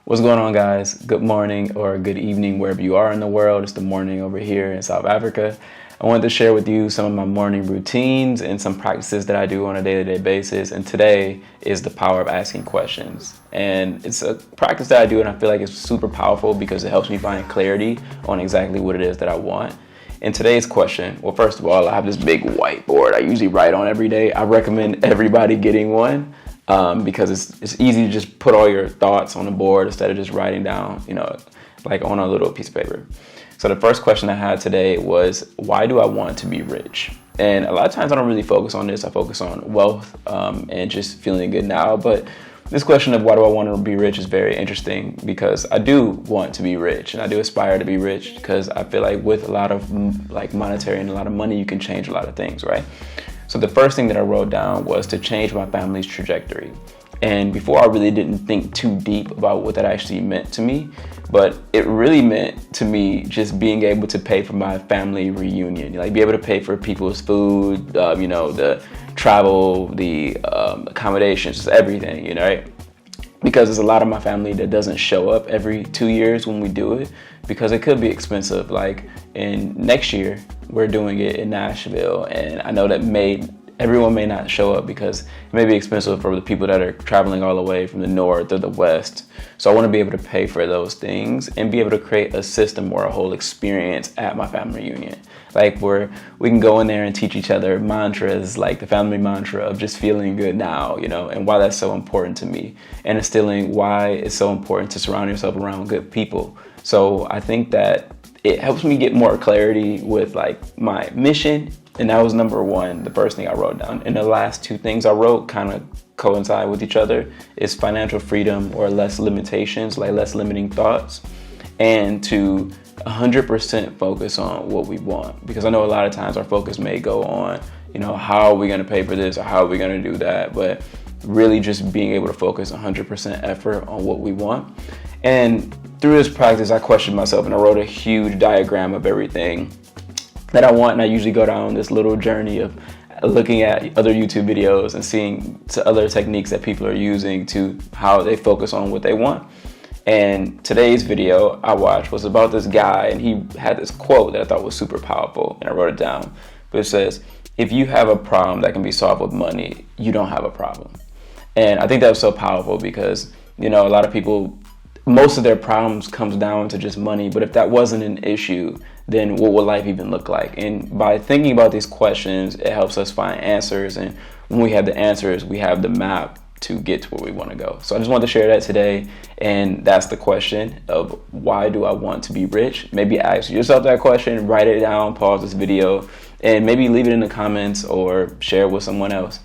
What's going on, guys? Good morning or good evening wherever you are in the world. It's the morning over here in South Africa. I wanted to share with you some of my morning routines and some practices that I do on a day-to-day basis. And today is the power of asking questions. And it's a practice that I do and I feel like it's super powerful because it helps me find clarity on exactly what it is that I want. In today's question, well, first of all, I have this big whiteboard I usually write on every day. I recommend everybody getting one. Because it's easy to just put all your thoughts on the board instead of just writing down, like on a little piece of paper. So the first question I had today was, why do I want to be rich? And a lot of times I don't really focus on this. I focus on wealth and just feeling good now. But this question of why do I want to be rich is very interesting because I do want to be rich and I do aspire to be rich because I feel like with a lot of like monetary and a lot of money, you can change a lot of things, right? So the first thing that I wrote down was to change my family's trajectory. And before I really didn't think too deep about what that actually meant to me, but it really meant to me just being able to pay for my family reunion, like be able to pay for people's food, the travel, the accommodations, just everything, right? Because there's a lot of my family that doesn't show up every 2 years when we do it because it could be expensive. Like in next year, we're doing it in Nashville, and I know that everyone may not show up because it may be expensive for the people that are traveling all the way from the north or the west. So I want to be able to pay for those things and be able to create a system or a whole experience at my family reunion. Like where we can go in there and teach each other mantras, like the family mantra of just feeling good now, and why that's so important to me, and instilling why it's so important to surround yourself around good people. So I think that it helps me get more clarity with like my mission. And that was number one, the first thing I wrote down. And the last two things I wrote kind of coincide with each other is financial freedom or less limitations, like less limiting thoughts, and to 100% focus on what we want. Because I know a lot of times our focus may go on, how are we going to pay for this or how are we going to do that? But really just being able to focus 100% effort on what we want. And through this practice, I questioned myself and I wrote a huge diagram of everything that I want, and I usually go down this little journey of looking at other YouTube videos and seeing other techniques that people are using to how they focus on what they want. And today's video I watched was about this guy, and he had this quote that I thought was super powerful, and I wrote it down. But it says, if you have a problem that can be solved with money, you don't have a problem. And I think that was so powerful because, a lot of people, most of their problems comes down to just money. But if that wasn't an issue, then what would life even look like? And by thinking about these questions, it helps us find answers. And when we have the answers, we have the map to get to where we want to go. So I just wanted to share that today. And that's the question of why do I want to be rich? Maybe ask yourself that question, write it down, pause this video, and maybe leave it in the comments or share it with someone else.